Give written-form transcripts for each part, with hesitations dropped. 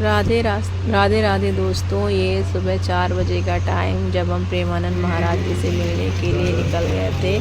राधे राधे दोस्तों, ये सुबह 4 बजे का टाइम जब हम प्रेमानंद महाराज जी से मिलने के लिए निकल गए थे।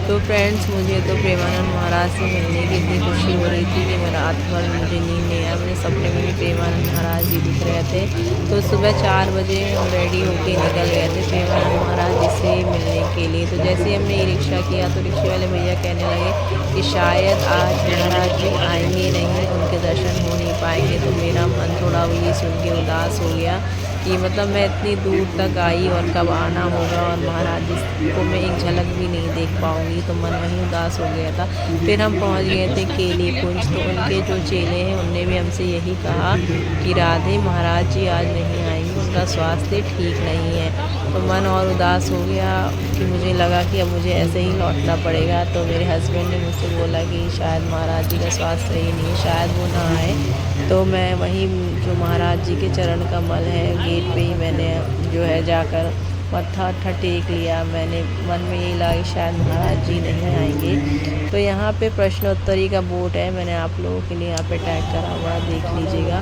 तो फ्रेंड्स, मुझे तो प्रेमानंद महाराज से मिलने की इतनी खुशी हो रही थी कि मैं रात भर मुझे नींद नहीं आया। मुझे सपने में भी प्रेमानंद महाराज जी दिख रहे थे। तो सुबह 4 बजे हम रेडी होके निकल गए थे प्रेमानंद महाराज जी से मिलने के लिए। तो जैसे ही हमने ई रिक्शा किया तो रिक्शे वाले भैया कहने लगे कि शायद आज महाराज जी आएंगे नहीं, उनके दर्शन हो नहीं पाएंगे। तो मेरा मन थोड़ा ये सुन के उदास हो गया कि मतलब मैं इतनी दूर तक आई और कब आना होगा और महाराज जी को मैं एक झलक भी नहीं देख पाऊँगी। तो मन वहीं उदास हो गया था। फिर हम पहुंच गए थे केली कुंज। तो उनके जो चेले हैं उनने भी हमसे यही कहा कि राधे महाराज जी आज नहीं आएंगे, उनका स्वास्थ्य ठीक नहीं है। तो मन और उदास हो गया कि मुझे लगा कि अब मुझे ऐसे ही लौटना पड़ेगा। तो मेरे हस्बैंड ने मुझसे बोला कि शायद महाराज जी का स्वास्थ्य सही नहीं है, शायद वो ना आए। तो मैं वहीं जो महाराज जी के चरण कमल है गेट पे ही मैंने जो है जाकर मत्था टेक लिया। मैंने मन में यही लगा कि शायद महाराज जी नहीं आएंगे। तो यहाँ पे प्रश्नोत्तरी का बोर्ड है, मैंने आप लोगों के लिए यहाँ पे टैग करा हुआ, देख लीजिएगा।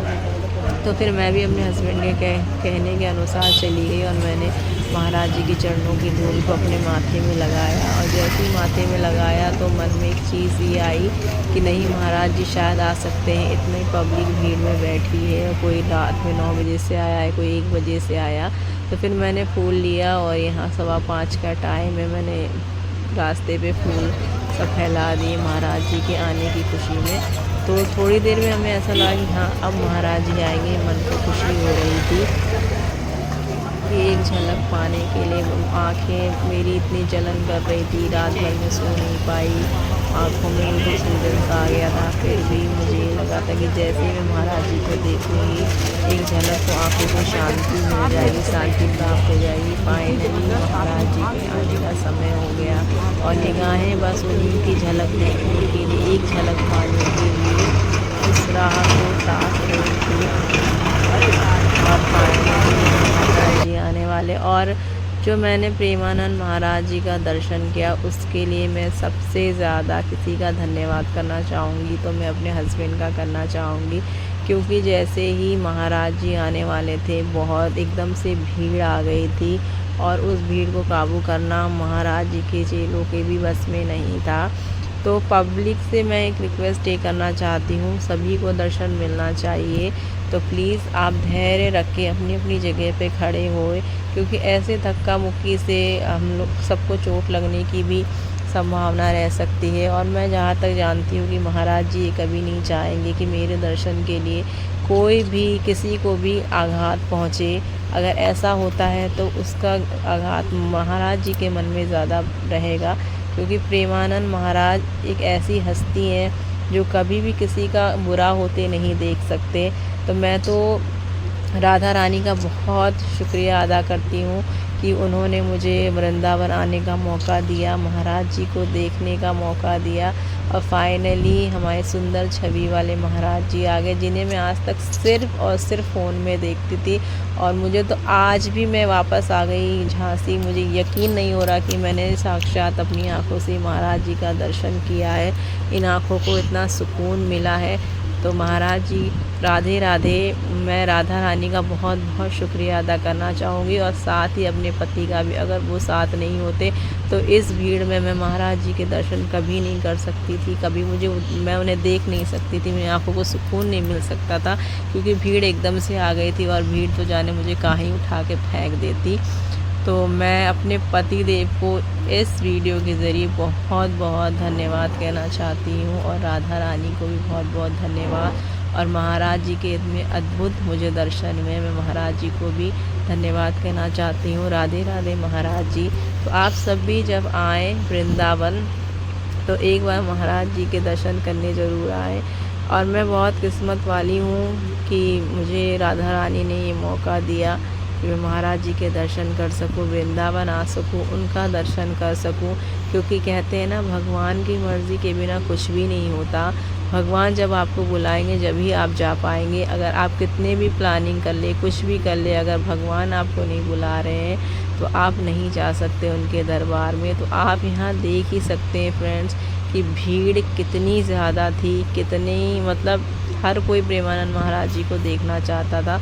तो फिर मैं भी अपने हस्बैंड के कहने के अनुसार चली गई और मैंने महाराज जी के चरणों की धूल को अपने माथे में लगाया। और जैसे ही माथे में लगाया तो मन में एक चीज़ ये आई कि नहीं, महाराज जी शायद आ सकते हैं, इतनी पब्लिक भीड़ में बैठी है, कोई रात में 9 बजे से आया है, कोई 1 बजे से आया। तो फिर मैंने फूल लिया और यहाँ 5:15 का टाइम है, मैंने रास्ते पे फूल सब फैला दिए महाराज जी के आने की खुशी में। तो थोड़ी देर में हमें ऐसा लगा कि हाँ, अब महाराज जी आएंगे। मन को खुशी हो रही थी कि एक झलक पाने के लिए। आँखें मेरी इतनी जलन कर रही थी, रात भर में सो नहीं पाई, आँखों में मुझे सूजन सा आ गया था। फिर भी मुझे लगा था कि जैसे मैं महाराज जी को देखूँगी, एक झलक तो आँखों को शांति मिल जाएगी, शांति प्राप्त हो जाएगी। फाइनली महाराज जी के आने का समय हो गया और निगाहें बस उन्हीं की झलक देखने के लिए, एक झलक पाने के लिए उस राह को ताक रही थी। और फाइनली महाराज जी आने वाले। और जो मैंने प्रेमानंद महाराज जी का दर्शन किया उसके लिए मैं सबसे ज़्यादा किसी का धन्यवाद करना चाहूँगी तो मैं अपने हस्बैंड का करना चाहूँगी। क्योंकि जैसे ही महाराज जी आने वाले थे, बहुत एकदम से भीड़ आ गई थी और उस भीड़ को काबू करना महाराज जी के चेलों के भी बस में नहीं था। तो पब्लिक से मैं एक रिक्वेस्ट ये करना चाहती हूँ, सभी को दर्शन मिलना चाहिए। तो प्लीज़ आप धैर्य रख के अपनी अपनी जगह पे खड़े होए, क्योंकि ऐसे धक्का मुक्की से हम लोग सबको चोट लगने की भी संभावना रह सकती है। और मैं जहाँ तक जानती हूँ कि महाराज जी कभी नहीं चाहेंगे कि मेरे दर्शन के लिए कोई भी किसी को भी आघात पहुँचे। अगर ऐसा होता है तो उसका आघात महाराज जी के मन में ज़्यादा रहेगा, क्योंकि प्रेमानंद महाराज एक ऐसी हस्ती हैं जो कभी भी किसी का बुरा होते नहीं देख सकते। तो मैं तो राधा रानी का बहुत शुक्रिया अदा करती हूँ कि उन्होंने मुझे वृंदावन आने का मौका दिया, महाराज जी को देखने का मौका दिया। और फाइनली हमारे सुंदर छवि वाले महाराज जी आ गए, जिन्हें मैं आज तक सिर्फ़ और सिर्फ फ़ोन में देखती थी। और मुझे तो आज भी मैं वापस आ गई झांसी, मुझे यकीन नहीं हो रहा कि मैंने साक्षात अपनी आँखों से महाराज जी का दर्शन किया है। इन आँखों को इतना सुकून मिला है। तो महाराज जी राधे राधे। मैं राधा रानी का बहुत बहुत शुक्रिया अदा करना चाहूँगी और साथ ही अपने पति का भी। अगर वो साथ नहीं होते तो इस भीड़ में मैं महाराज जी के दर्शन कभी नहीं कर सकती थी, कभी मैं उन्हें देख नहीं सकती थी, मेरी आँखों को सुकून नहीं मिल सकता था, क्योंकि भीड़ एकदम से आ गई थी और भीड़ तो जाने मुझे कहीं उठा के फेंक देती। तो मैं अपने पति देव को इस वीडियो के ज़रिए बहुत बहुत धन्यवाद कहना चाहती हूँ और राधा रानी को भी बहुत बहुत धन्यवाद। और महाराज जी के इतने अद्भुत मुझे दर्शन में मैं महाराज जी को भी धन्यवाद कहना चाहती हूँ। राधे राधे महाराज जी। तो आप सब भी जब आएँ वृंदावन तो एक बार महाराज जी के दर्शन करने ज़रूर आएँ। और मैं बहुत किस्मत वाली हूँ कि मुझे राधा रानी ने ये मौका दिया कि मैं महाराज जी के दर्शन कर सकूं, वृंदावन आ सकूं, उनका दर्शन कर सकूं। क्योंकि कहते हैं ना, भगवान की मर्ज़ी के बिना कुछ भी नहीं होता। भगवान जब आपको बुलाएंगे जब ही आप जा पाएंगे। अगर आप कितने भी प्लानिंग कर ले, कुछ भी कर ले, अगर भगवान आपको नहीं बुला रहे हैं तो आप नहीं जा सकते उनके दरबार में। तो आप यहाँ देख ही सकते हैं फ्रेंड्स कि भीड़ कितनी ज़्यादा थी, कितनी मतलब हर कोई प्रेमानंद महाराज जी को देखना चाहता था,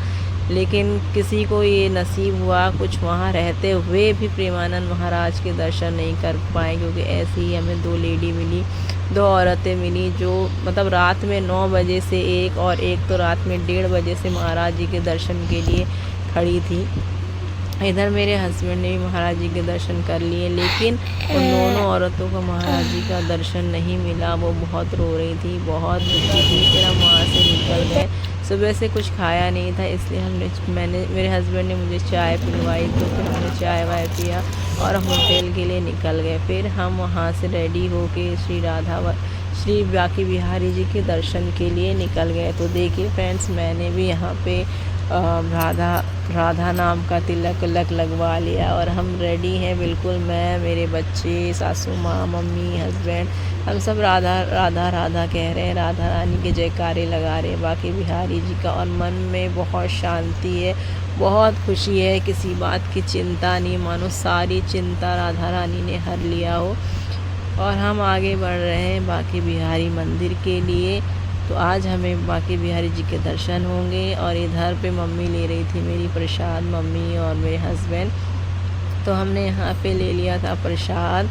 लेकिन किसी को ये नसीब हुआ कुछ वहाँ रहते हुए भी प्रेमानंद महाराज के दर्शन नहीं कर पाए, क्योंकि ऐसे ही हमें 2 लेडी मिली, 2 औरतें मिली जो मतलब रात में 9 बजे से एक, और एक तो रात में 1:30 बजे से महाराज जी के दर्शन के लिए खड़ी थी। इधर मेरे हस्बैंड ने भी महाराज जी के दर्शन कर लिए, लेकिन उन दोनों औरतों को महाराज जी का दर्शन नहीं मिला। वो बहुत रो रही थी, बहुत दुखी थी। फिर हम वहाँ से निकल गए। सुबह से कुछ खाया नहीं था, इसलिए मेरे हस्बैंड ने मुझे चाय पिलवाई, तो फिर हमने चाय वाय पिया और होटल के लिए निकल गए। फिर हम वहाँ से रेडी होके श्री बांके बिहारी जी के दर्शन के लिए निकल गए। तो देखिए फ्रेंड्स, मैंने भी यहाँ पे राधा नाम का तिलक लगवा लिया और हम रेडी हैं बिल्कुल। मैं, मेरे बच्चे, सासू माँ, मम्मी, हस्बैंड, हम सब राधा राधा राधा कह रहे हैं, राधा रानी के जयकारे लगा रहे हैं बांके बिहारी जी का। और मन में बहुत शांति है, बहुत खुशी है, किसी बात की चिंता नहीं, मानो सारी चिंता राधा रानी ने हर लिया हो। और हम आगे बढ़ रहे हैं बांके बिहारी मंदिर के लिए। तो आज हमें बांके बिहारी जी के दर्शन होंगे। और इधर पे मम्मी ले रही थी मेरी प्रसाद, मम्मी और मेरे हस्बैंड। तो हमने यहाँ पे ले लिया था प्रसाद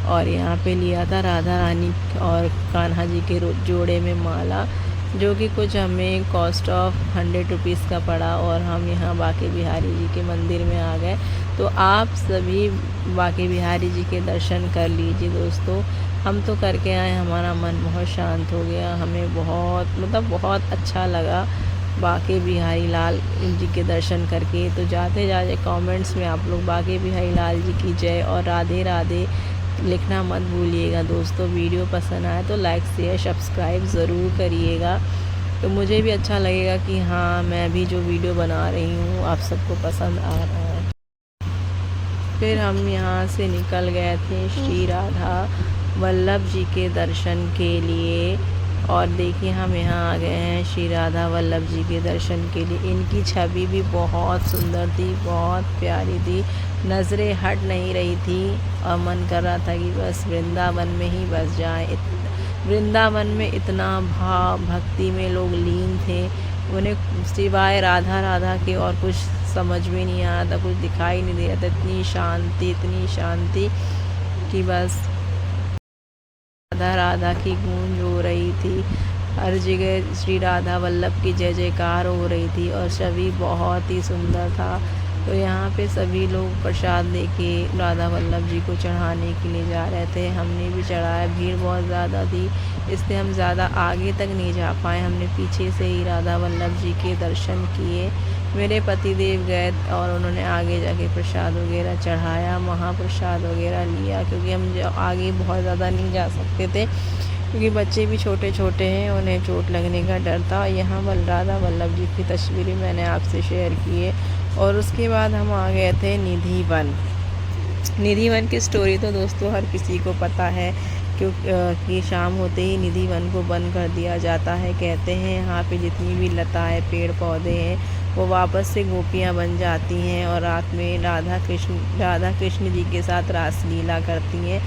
और यहाँ पे लिया था राधा रानी और कान्हा जी के जोड़े में माला, जो कि कुछ हमें कॉस्ट ऑफ 100 रुपीज़ का पड़ा। और हम यहाँ बांके बिहारी जी के मंदिर में आ गए। तो आप सभी बांके बिहारी जी के दर्शन कर लीजिए दोस्तों। हम तो करके आए, हमारा मन बहुत शांत हो गया, हमें बहुत अच्छा लगा बांके बिहारी लाल जी के दर्शन करके। तो जाते जाते कमेंट्स में आप लोग बांके बिहारी लाल जी की जय और राधे राधे लिखना मत भूलिएगा दोस्तों। वीडियो पसंद आए तो लाइक शेयर सब्सक्राइब ज़रूर करिएगा, तो मुझे भी अच्छा लगेगा कि हाँ, मैं भी जो वीडियो बना रही हूँ आप सबको पसंद आ रहा है। फिर हम यहाँ से निकल गए थे श्री राधा वल्लभ जी के दर्शन के लिए। और देखिए हम यहाँ आ गए हैं श्री राधा वल्लभ जी के दर्शन के लिए। इनकी छवि भी बहुत सुंदर थी, बहुत प्यारी थी, नज़रें हट नहीं रही थी और मन कर रहा था कि बस वृंदावन में ही बस जाएं। वृंदावन में इतना भाव भक्ति में लोग लीन थे, उन्हें सिवाय राधा राधा के और कुछ समझ में नहीं आ रहा था, कुछ दिखाई नहीं दे रहा था। इतनी शांति कि बस राधा राधा की गूंज हो रही थी, हर जगह श्री राधा वल्लभ की जय जयकार हो रही थी और छवि बहुत ही सुंदर था। तो यहाँ पे सभी लोग प्रसाद लेके राधा वल्लभ जी को चढ़ाने के लिए जा रहे थे। हमने भी चढ़ाया, भीड़ बहुत ज़्यादा थी इसलिए हम ज़्यादा आगे तक नहीं जा पाए, हमने पीछे से ही राधा वल्लभ जी के दर्शन किए। मेरे पतिदेव गए और उन्होंने आगे जाके प्रसाद वगैरह चढ़ाया, महाप्रसाद वगैरह लिया, क्योंकि हम आगे बहुत ज़्यादा नहीं जा सकते थे क्योंकि बच्चे भी छोटे छोटे हैं, उन्हें चोट लगने का डर था। यहाँ राधा वल्लभ जी की तस्वीरें मैंने आपसे शेयर की है। और उसके बाद हम आ गए थे निधि वन की स्टोरी तो दोस्तों हर किसी को पता है, क्योंकि शाम होते ही निधि वन को बंद कर दिया जाता है। कहते हैं यहाँ पे जितनी भी लताएं पेड़ पौधे हैं वो वापस से गोपियाँ बन जाती हैं और रात में राधा कृष्ण जी के साथ रासलीला करती हैं।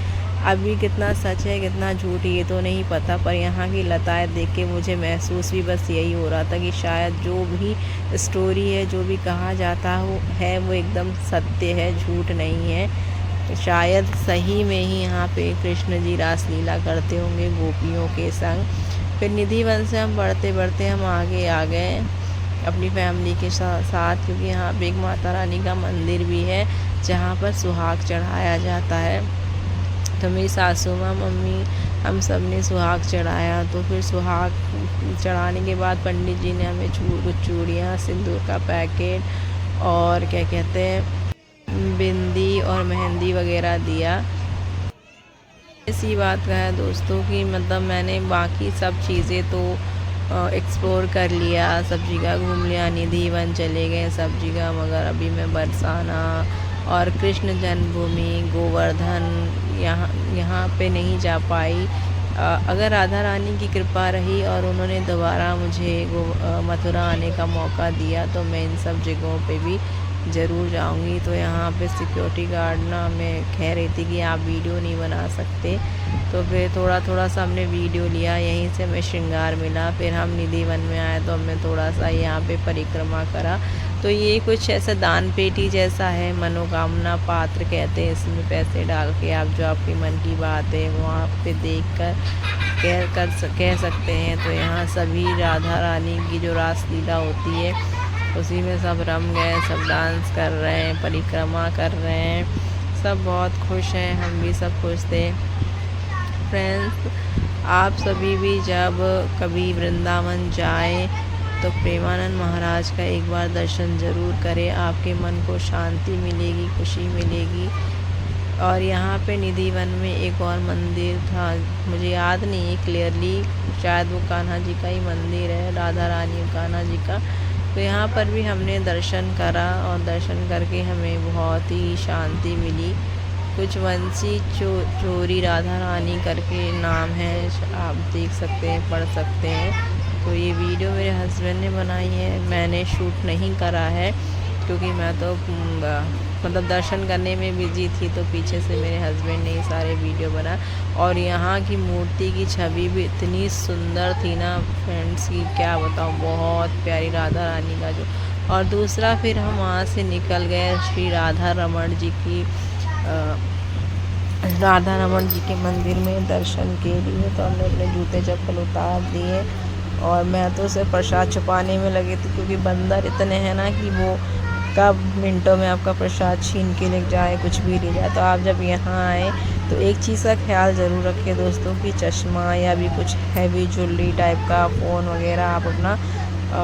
अभी कितना सच है कितना झूठ ये तो नहीं पता, पर यहाँ की लताएं देख के मुझे महसूस भी बस यही हो रहा था कि शायद जो भी स्टोरी है, जो भी कहा जाता है वो एकदम सत्य है, झूठ नहीं है। शायद सही में ही यहाँ पे कृष्ण जी रासलीला करते होंगे गोपियों के संग। फिर निधि वन से हम बढ़ते बढ़ते हम आगे आ गए अपनी फैमिली के साथ, क्योंकि यहाँ पे एक माता रानी का मंदिर भी है जहाँ पर सुहाग चढ़ाया जाता है। तो मेरी सासू माँ, मम्मी, हम सब ने सुहाग चढ़ाया। तो फिर सुहाग चढ़ाने के बाद पंडित जी ने हमें कुछ चूड़ियाँ, सिंदूर का पैकेट और क्या कहते हैं बिंदी और मेहंदी वगैरह दिया। ऐसी बात का है दोस्तों कि मतलब मैंने बाकी सब चीज़ें तो एक्सप्लोर कर लिया, सब जगह घूम लिया, निधि वन चले गए सब जगह, मगर अभी मैं बरसाना और कृष्ण जन्मभूमि, गोवर्धन यहाँ पे नहीं जा पाई। अगर राधा रानी की कृपा रही और उन्होंने दोबारा मुझे मथुरा आने का मौका दिया तो मैं इन सब जगहों पे भी ज़रूर जाऊंगी। तो यहाँ पे सिक्योरिटी गार्ड ना मैं कह रही थी कि आप वीडियो नहीं बना सकते, तो फिर थोड़ा थोड़ा सा हमने वीडियो लिया। यहीं से हमें श्रृंगार मिला, फिर हम निधि वन में आए तो हमने थोड़ा सा यहाँ पे परिक्रमा करा। तो ये कुछ ऐसा दान पेटी जैसा है, मनोकामना पात्र कहते हैं। इसमें पैसे डाल के आप जो आपकी मन की बात है वहाँ पे देख कर कह सकते हैं। तो यहाँ सभी राधा रानी की जो रासलीला होती है उसी में सब रम गए, सब डांस कर रहे हैं, परिक्रमा कर रहे हैं, सब बहुत खुश हैं, हम भी सब खुश थे। फ्रेंड्स, आप सभी भी जब कभी वृंदावन जाएं तो प्रेमानंद महाराज का एक बार दर्शन ज़रूर करें। आपके मन को शांति मिलेगी, खुशी मिलेगी। और यहाँ पे निधि वन में एक और मंदिर था, मुझे याद नहीं है क्लियरली, शायद वो कान्हा जी का ही मंदिर है, राधा रानी और कान्हा जी का। तो यहाँ पर भी हमने दर्शन करा और दर्शन करके हमें बहुत ही शांति मिली। कुछ वंशी चोरी राधा रानी करके नाम है, आप देख सकते हैं, पढ़ सकते हैं। तो ये वीडियो मेरे हस्बैंड ने बनाई है, मैंने शूट नहीं करा है क्योंकि मैं तो मतलब दर्शन करने में बिजी थी। तो पीछे से मेरे हस्बैंड ने ये सारे वीडियो बना। और यहाँ की मूर्ति की छवि भी इतनी सुंदर थी ना फ्रेंड्स की क्या बताऊँ, बहुत प्यारी राधा रानी का जो। और दूसरा फिर हम वहाँ से निकल गए श्री राधा रमण जी के मंदिर में दर्शन के लिए। तो हमने अपने जूते चप्पल उतार दिए और मैं तो उसे प्रसाद छुपाने में लगी थी क्योंकि बंदर इतने हैं ना कि वो कब मिनटों में आपका प्रसाद छीन के ले जाए, कुछ भी ले जाए। तो आप जब यहाँ आए तो एक चीज़ का ख्याल ज़रूर रखें दोस्तों कि चश्मा या भी कुछ हैवी ज्वेलरी टाइप का फ़ोन वगैरह आप अपना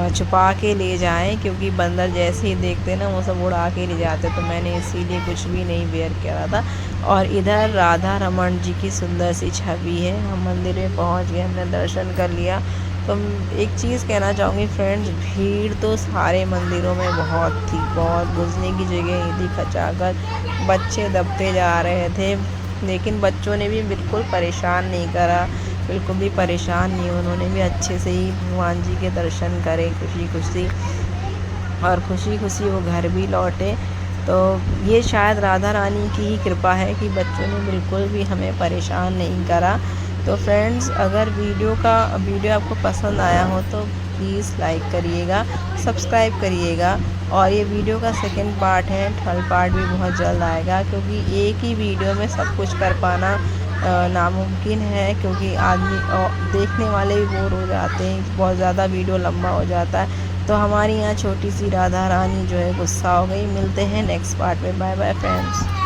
छुपा के ले जाएं, क्योंकि बंदर जैसे ही देखते ना वो सब उड़ा के ले जाते। तो मैंने इसीलिए कुछ भी नहीं वेयर करा था। और इधर राधा रमण जी की सुंदर सी छवि है। हम मंदिर में पहुंच गए, हमने दर्शन कर लिया। तो एक चीज़ कहना चाहूँगी फ्रेंड्स, भीड़ तो सारे मंदिरों में बहुत थी, बहुत घुसने की जगह ही थी खचाखच। बच्चे दबते जा रहे थे, लेकिन बच्चों ने भी बिल्कुल परेशान नहीं करा, बिल्कुल भी परेशान नहीं, उन्होंने भी अच्छे से ही भगवान जी के दर्शन करे खुशी खुशी, और खुशी खुशी वो घर भी लौटे। तो ये शायद राधा रानी की ही कृपा है कि बच्चों ने बिल्कुल भी हमें परेशान नहीं करा। तो फ्रेंड्स, अगर वीडियो आपको पसंद आया हो तो प्लीज़ लाइक करिएगा, सब्सक्राइब करिएगा। और ये वीडियो का सेकंड पार्ट है, थर्ड पार्ट भी बहुत जल्द आएगा, क्योंकि एक ही वीडियो में सब कुछ कर पाना नामुमकिन है, क्योंकि आदमी देखने वाले भी बोर हो जाते हैं, बहुत ज़्यादा वीडियो लंबा हो जाता है। तो हमारी यहाँ छोटी सी राधा रानी जो है गुस्सा हो गई। मिलते हैं नेक्स्ट पार्ट में। Bye bye friends.